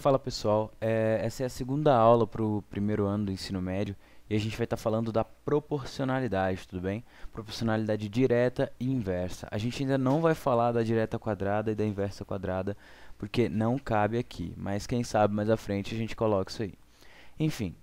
Fala pessoal, essa é a segunda aula para o primeiro ano do ensino médio e a gente vai estar falando da proporcionalidade, tudo bem? Proporcionalidade direta e inversa. A gente ainda não vai falar da direta quadrada e da inversa quadrada porque não cabe aqui, mas quem sabe mais à frente a gente coloca isso aí. Enfim,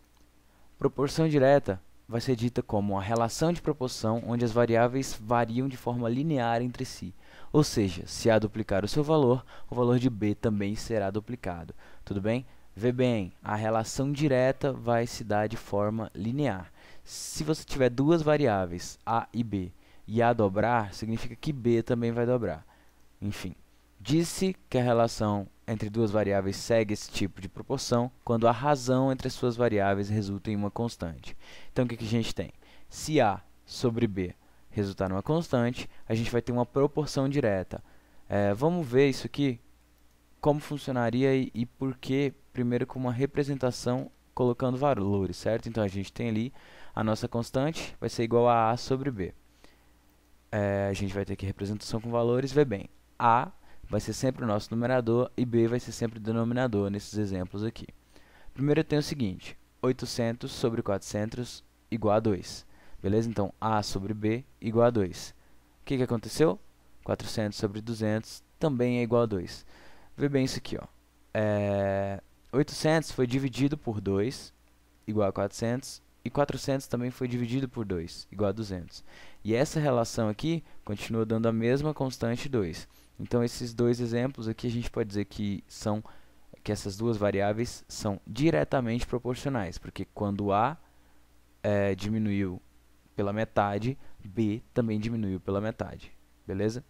proporção direta vai ser dita como uma relação de proporção onde as variáveis variam de forma linear entre si. Ou seja, se A duplicar o valor de B também será duplicado. Tudo bem? Vê bem, a relação direta vai se dar de forma linear. Se você tiver duas variáveis, A e B, e A dobrar, significa que B também vai dobrar. Enfim, disse que a relação entre duas variáveis segue esse tipo de proporção quando a razão entre as suas variáveis resulta em uma constante. Então, o que a gente tem? Se A sobre B resultar numa constante, a gente vai ter uma proporção direta. Vamos ver isso aqui, como funcionaria e por que, primeiro com uma representação colocando valores, certo? Então, a gente tem ali a nossa constante, vai ser igual a A sobre B. A gente vai ter aqui representação com valores, vê bem. A vai ser sempre o nosso numerador e B vai ser sempre o denominador nesses exemplos aqui. Primeiro eu tenho o seguinte, 800 sobre 400 igual a 2. Beleza? Então, A sobre B igual a 2. O que aconteceu? 400 sobre 200 também é igual a 2. Vê bem isso aqui, ó. 800 foi dividido por 2, igual a 400, e 400 também foi dividido por 2, igual a 200. E essa relação aqui continua dando a mesma constante 2. Então, esses dois exemplos aqui a gente pode dizer que essas duas variáveis são diretamente proporcionais, porque quando A diminuiu pela metade, B também diminuiu pela metade. Beleza?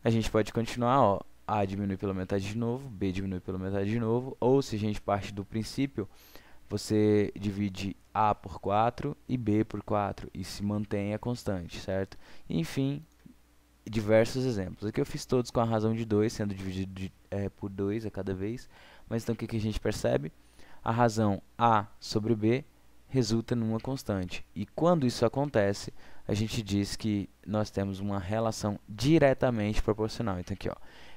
A gente pode continuar, ó. A diminui pela metade de novo, B diminui pela metade de novo, ou se a gente parte do princípio, você divide A por 4 e B por 4 e se mantém a constante, certo? Enfim, diversos exemplos. Aqui eu fiz todos com a razão de 2, sendo dividido por 2 a cada vez. Mas então o que a gente percebe? A razão A sobre B resulta numa constante. E quando isso acontece, a gente diz que nós temos uma relação diretamente proporcional. Então aqui, ó,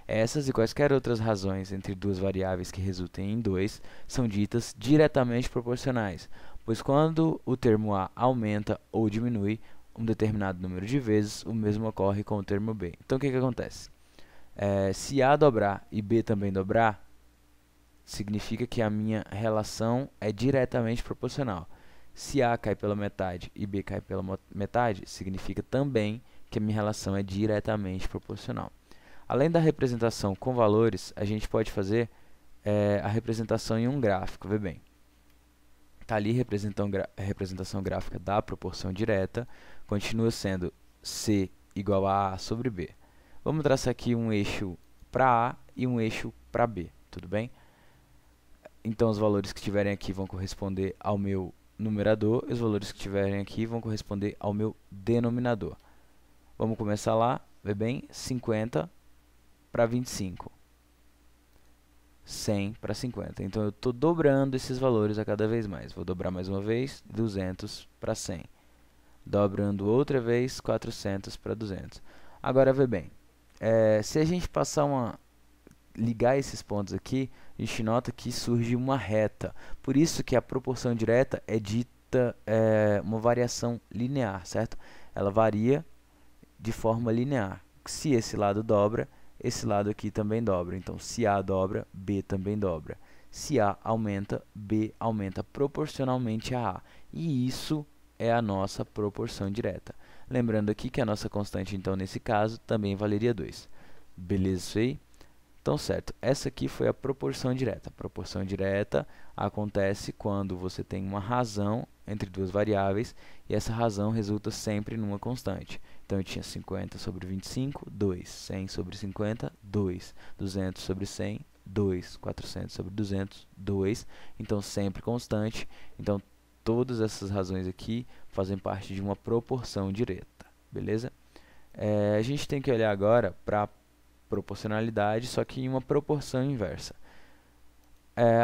essas e quaisquer outras razões entre duas variáveis que resultem em 2 são ditas diretamente proporcionais, pois quando o termo A aumenta ou diminui um determinado número de vezes, o mesmo ocorre com o termo B. Então, o que acontece? Se A dobrar e B também dobrar, significa que a minha relação é diretamente proporcional. Se A cai pela metade e B cai pela metade, significa também que a minha relação é diretamente proporcional. Além da representação com valores, a gente pode fazer a representação em um gráfico. Vê bem. Está ali a representação gráfica da proporção direta, continua sendo C igual a A sobre B. Vamos traçar aqui um eixo para A e um eixo para B, tudo bem? Então, os valores que estiverem aqui vão corresponder ao meu numerador, e os valores que estiverem aqui vão corresponder ao meu denominador. Vamos começar lá, vê bem, 50 para 25. 100 para 50. Então, eu estou dobrando esses valores a cada vez mais. Vou dobrar mais uma vez, 200 para 100. Dobrando outra vez, 400 para 200. Agora, vê bem. Se a gente ligar esses pontos aqui, a gente nota que surge uma reta. Por isso que a proporção direta é dita uma variação linear, certo? Ela varia de forma linear. Se esse lado dobra, esse lado aqui também dobra. Então, se A dobra, B também dobra. Se A aumenta, B aumenta proporcionalmente a A. E isso é a nossa proporção direta. Lembrando aqui que a nossa constante, então, nesse caso, também valeria 2. Beleza isso aí? Então, certo. Essa aqui foi a proporção direta. A proporção direta acontece quando você tem uma razão entre duas variáveis e essa razão resulta sempre numa constante. Então, eu tinha 50 sobre 25, 2. 100 sobre 50, 2. 200 sobre 100, 2. 400 sobre 200, 2. Então, sempre constante. Então, todas essas razões aqui fazem parte de uma proporção direta. Beleza? A gente tem que olhar agora para a proporcionalidade, só que em uma proporção inversa.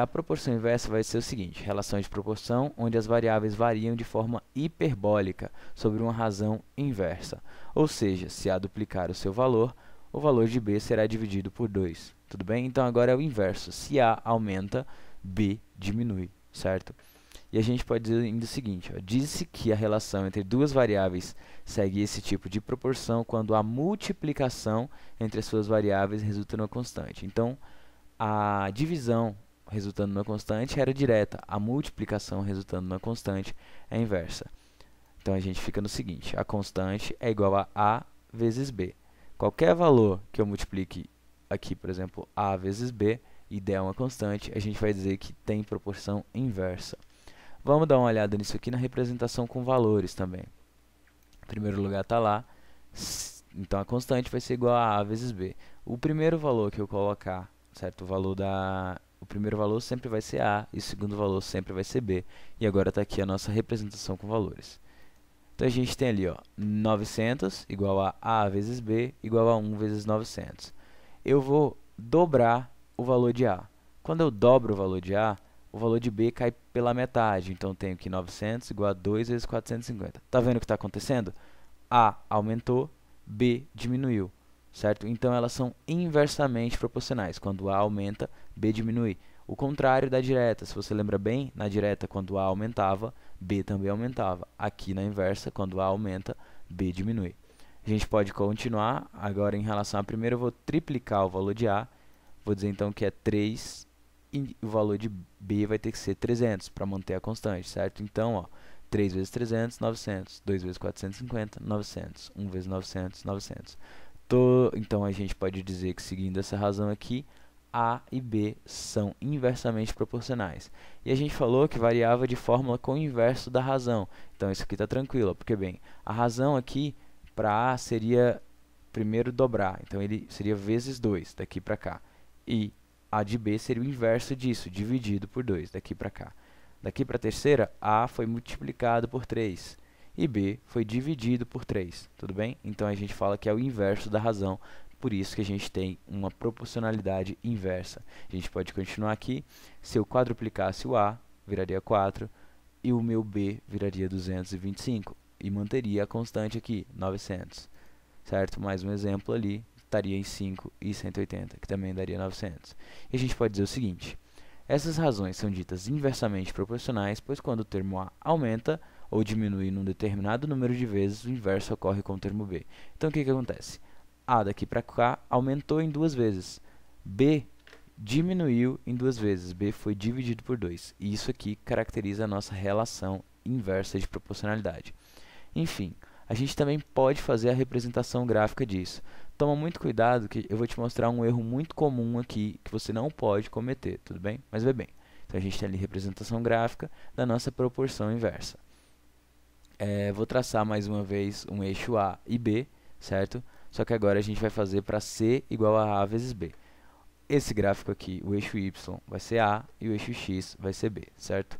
A proporção inversa vai ser o seguinte, relação de proporção onde as variáveis variam de forma hiperbólica sobre uma razão inversa. Ou seja, se A duplicar o valor de B será dividido por 2. tudo bem? Então agora é o inverso, se A aumenta, B diminui, certo? E a gente pode dizer ainda o seguinte, diz-se que a relação entre duas variáveis segue esse tipo de proporção quando a multiplicação entre as suas variáveis resulta numa constante. Então, a divisão resultando numa constante era direta, a multiplicação resultando numa constante é inversa. Então, a gente fica no seguinte, a constante é igual a A vezes B. Qualquer valor que eu multiplique aqui, por exemplo, A vezes B, e der uma constante, a gente vai dizer que tem proporção inversa. Vamos dar uma olhada nisso aqui na representação com valores também. Em primeiro lugar está lá, então a constante vai ser igual a A vezes B. O primeiro valor que eu colocar, certo? O primeiro valor sempre vai ser A e o segundo valor sempre vai ser B. E agora está aqui a nossa representação com valores. Então a gente tem ali, ó, 900 igual a A vezes B igual a 1 vezes 900. Eu vou dobrar o valor de A. Quando eu dobro o valor de A, o valor de B cai pela metade. Então, eu tenho que 900 igual a 2 vezes 450. Está vendo o que está acontecendo? A aumentou, B diminuiu, certo? Então, elas são inversamente proporcionais. Quando A aumenta, B diminui. O contrário da direta. Se você lembra bem, na direta, quando A aumentava, B também aumentava. Aqui, na inversa, quando A aumenta, B diminui. A gente pode continuar. Agora, em relação à primeira, eu vou triplicar o valor de A. Vou dizer, então, que é 3 e o valor de B vai ter que ser 300 para manter a constante, certo? Então, ó, 3 vezes 300, 900. 2 vezes 450, 900. 1 vezes 900, 900. Então, a gente pode dizer que, seguindo essa razão aqui, A e B são inversamente proporcionais. E a gente falou que variava de fórmula com o inverso da razão. Então, isso aqui está tranquilo, porque, bem, a razão aqui para A seria primeiro dobrar. Então, ele seria vezes 2, daqui para cá. E A de B seria o inverso disso, dividido por 2, daqui para cá. Daqui para a terceira, A foi multiplicado por 3 e B foi dividido por 3, tudo bem? Então, a gente fala que é o inverso da razão, por isso que a gente tem uma proporcionalidade inversa. A gente pode continuar aqui, se eu quadruplicasse o A, viraria 4, e o meu B viraria 225, e manteria a constante aqui, 900, certo? Mais um exemplo ali. Estaria em 5 e 180, que também daria 900. E a gente pode dizer o seguinte, essas razões são ditas inversamente proporcionais, pois quando o termo A aumenta ou diminui num determinado número de vezes, o inverso ocorre com o termo B. Então, o que acontece? A daqui para cá aumentou em 2 vezes, B diminuiu em 2 vezes, B foi dividido por 2. E isso aqui caracteriza a nossa relação inversa de proporcionalidade. Enfim, a gente também pode fazer a representação gráfica disso. Toma muito cuidado que eu vou te mostrar um erro muito comum aqui que você não pode cometer, tudo bem? Mas vê bem. Então, a gente tem ali representação gráfica da nossa proporção inversa. Vou traçar mais uma vez um eixo A e B, certo? Só que agora a gente vai fazer para C igual a A vezes B. Esse gráfico aqui, o eixo Y vai ser A e o eixo X vai ser B, certo?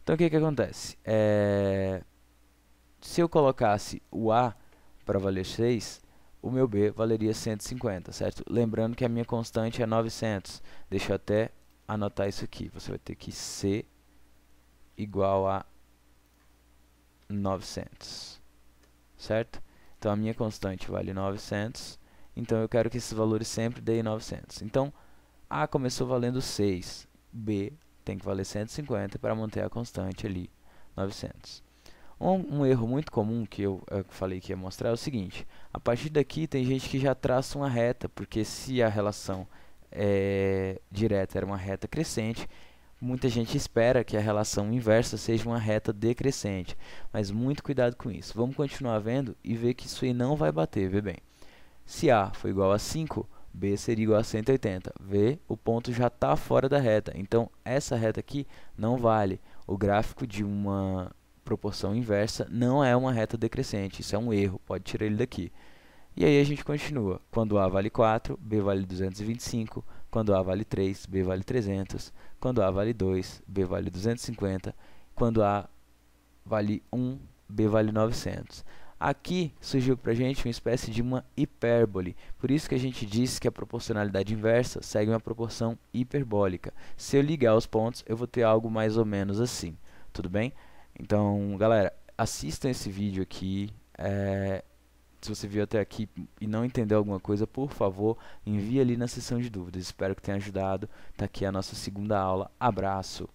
Então, o que acontece? Se eu colocasse o A para valer 6, o meu B valeria 150, certo? Lembrando que a minha constante é 900. Deixa eu até anotar isso aqui. Você vai ter que C igual a 900, certo? Então, a minha constante vale 900. Então, eu quero que esses valores sempre deem 900. Então, A começou valendo 6. B tem que valer 150 para manter a constante ali, 900. Um erro muito comum que eu falei que ia mostrar é o seguinte, a partir daqui tem gente que já traça uma reta, porque se a relação direta era uma reta crescente, muita gente espera que a relação inversa seja uma reta decrescente, mas muito cuidado com isso. Vamos continuar vendo e ver que isso aí não vai bater, vê bem. Se A for igual a 5, B seria igual a 180. Vê, o ponto já está fora da reta, então essa reta aqui não vale. O gráfico de uma proporção inversa não é uma reta decrescente, isso é um erro, pode tirar ele daqui. E aí a gente continua, quando A vale 4, B vale 225, quando A vale 3, B vale 300, quando A vale 2, B vale 250, quando A vale 1, B vale 900. Aqui surgiu para a gente uma espécie de uma hipérbole, por isso que a gente disse que a proporcionalidade inversa segue uma proporção hiperbólica. Se eu ligar os pontos, eu vou ter algo mais ou menos assim, tudo bem? Então, galera, assistam esse vídeo aqui, Se você viu até aqui e não entendeu alguma coisa, por favor, envie ali na seção de dúvidas. Espero que tenha ajudado. Tá aqui a nossa segunda aula. Abraço!